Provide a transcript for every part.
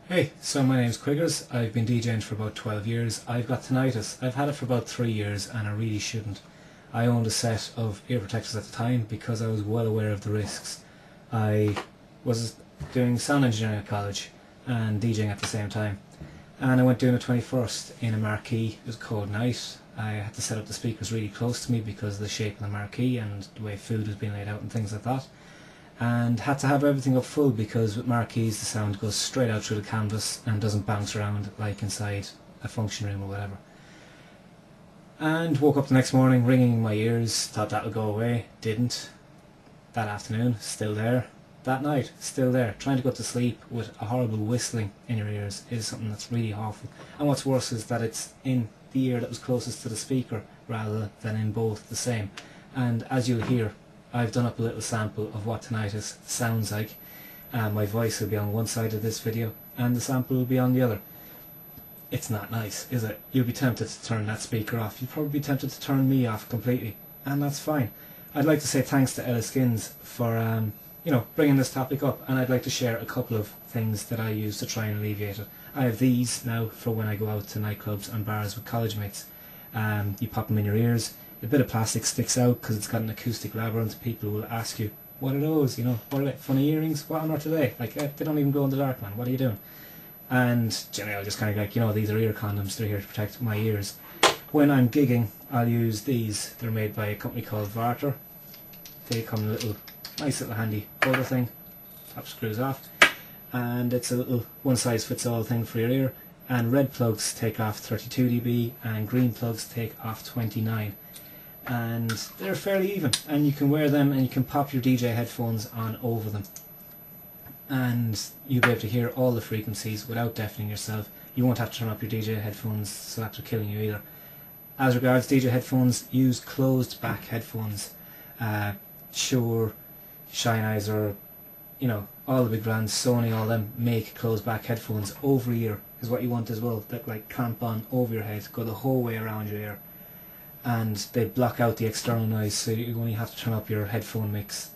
Hey, so my name's Quiggers. I've been DJing for about 12 years. I've got tinnitus. I've had it for about 3 years and I really shouldn't. I owned a set of ear protectors at the time because I was well aware of the risks. I was doing sound engineering at college and DJing at the same time. And I went doing a 21st in a marquee. It was a cold night. I had to set up the speakers really close to me because of the shape of the marquee and the way food was being laid out and things like that. And had to have everything up full because with marquees the sound goes straight out through the canvas and doesn't bounce around like inside a function room or whatever. And woke up the next morning ringing in my ears, thought that would go away, didn't. That afternoon, still there. That night, still there. Trying to go to sleep with a horrible whistling in your ears is something that's really awful. And what's worse is that it's in the ear that was closest to the speaker rather than in both the same. And as you'll hear, I've done up a little sample of what tinnitus sounds like. My voice will be on one side of this video and the sample will be on the other. It's not nice, is it? You'll be tempted to turn that speaker off. You'll probably be tempted to turn me off completely, and that's fine. I'd like to say thanks to Ella Skins for bringing this topic up, and I'd like to share a couple of things that I use to try and alleviate it. I have these now for when I go out to nightclubs and bars with college mates. You pop them in your ears. A bit of plastic sticks out because it's got an acoustic labyrinth. People will ask you, what are those? What are they? Funny earrings? What on earth are they? They don't even glow in the dark, man. What are you doing? And generally I'll just kind of these are ear condoms. They're here to protect my ears. When I'm gigging, I'll use these. They're made by a company called Varter. They come in a nice little handy holder thing. Top screws off. And it's a little one-size-fits-all thing for your ear. And red plugs take off 32 dB and green plugs take off 29. And they're fairly even, and you can wear them and you can pop your DJ headphones on over them and you'll be able to hear all the frequencies without deafening yourself. You won't have to turn up your DJ headphones so that's killing you either. As regards DJ headphones, use closed back headphones. Shure, Sennheiser, all the big brands, Sony, all them make closed back headphones. Over ear is what you want as well, that clamp on over your head, go the whole way around your ear. And they block out the external noise, so you only have to turn up your headphone mix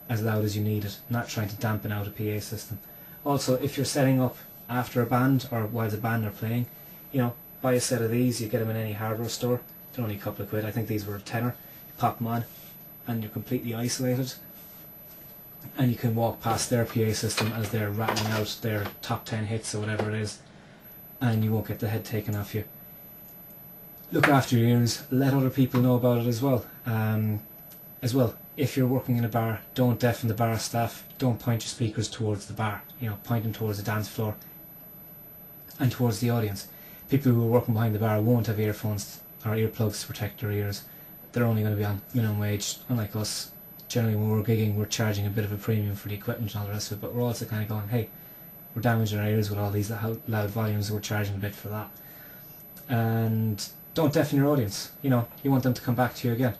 as loud as you need it, not trying to dampen out a PA system. Also, if you're setting up after a band or while the band are playing, buy a set of these. You get them in any hardware store. They're only a couple of quid. I think these were a tenner. You pop them on and you're completely isolated, and you can walk past their PA system as they're rattling out their top 10 hits or whatever it is, and you won't get the head taken off you. Look after your ears. Let other people know about it as well. If you're working in a bar, don't deafen the bar staff. Don't point your speakers towards the bar. Point them towards the dance floor and towards the audience. People who are working behind the bar won't have earphones or earplugs to protect their ears. They're only going to be on minimum wage. Unlike us, generally when we're gigging, we're charging a bit of a premium for the equipment and all the rest of it. But we're also kind of going, hey, we're damaging our ears with all these loud volumes, so we're charging a bit for that. And don't deafen your audience. You want them to come back to you again.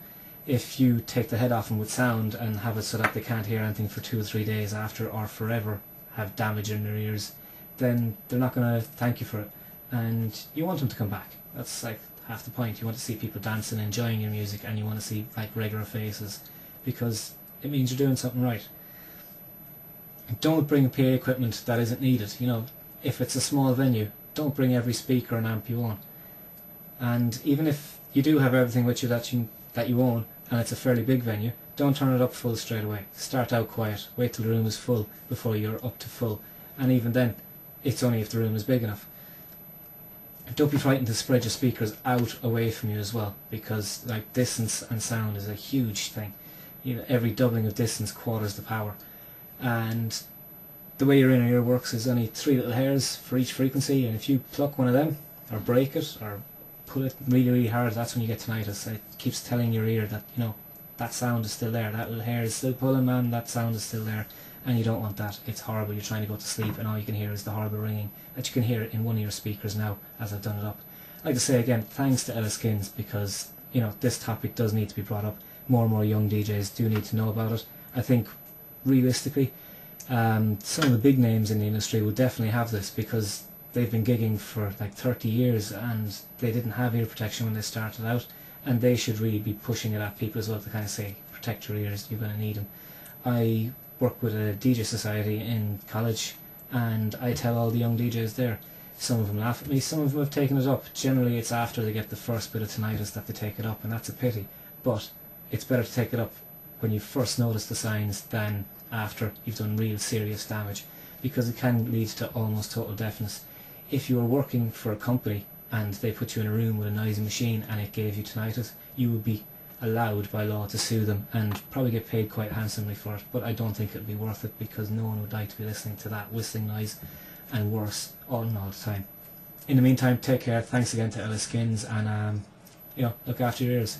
If you take the head off them with sound and have it so that they can't hear anything for 2 or 3 days after, or forever have damage in their ears, then they're not going to thank you for it. And you want them to come back. That's half the point. You want to see people dancing, enjoying your music, and you want to see regular faces, because it means you're doing something right. Don't bring PA equipment that isn't needed. If it's a small venue, don't bring every speaker and amp you own. And even if you do have everything with you that you own, and it's a fairly big venue, don't turn it up full straight away. Start out quiet. Wait till the room is full before you're up to full. And even then, it's only if the room is big enough. Don't be frightened to spread your speakers out away from you as well, because distance and sound is a huge thing. Every doubling of distance quarters the power. And the way your inner ear works is only 3 little hairs for each frequency, and if you pluck one of them, or break it, or pull it really, really hard, that's when you get tinnitus. It keeps telling your ear that, that sound is still there, that little hair is still pulling, man, that sound is still there, and you don't want that. It's horrible. You're trying to go to sleep and all you can hear is the horrible ringing that you can hear in one of your speakers now as I've done it up. I'd like to say again, thanks to Ella Skins, because, this topic does need to be brought up. More and more young DJs do need to know about it. I think, realistically, some of the big names in the industry will definitely have this, because they've been gigging for 30 years and they didn't have ear protection when they started out, and they should really be pushing it at people as well to kind of say, protect your ears, you're going to need them. I work with a DJ society in college and I tell all the young DJs there. Some of them laugh at me, some of them have taken it up. Generally it's after they get the first bit of tinnitus that they take it up, and that's a pity. But it's better to take it up when you first notice the signs than after you've done real serious damage, because it can lead to almost total deafness. If you were working for a company and they put you in a room with a noisy machine and it gave you tinnitus, you would be allowed by law to sue them and probably get paid quite handsomely for it. But I don't think it would be worth it, because no one would like to be listening to that whistling noise and worse all the time. In the meantime, take care. Thanks again to Ella Skins, and look after your ears.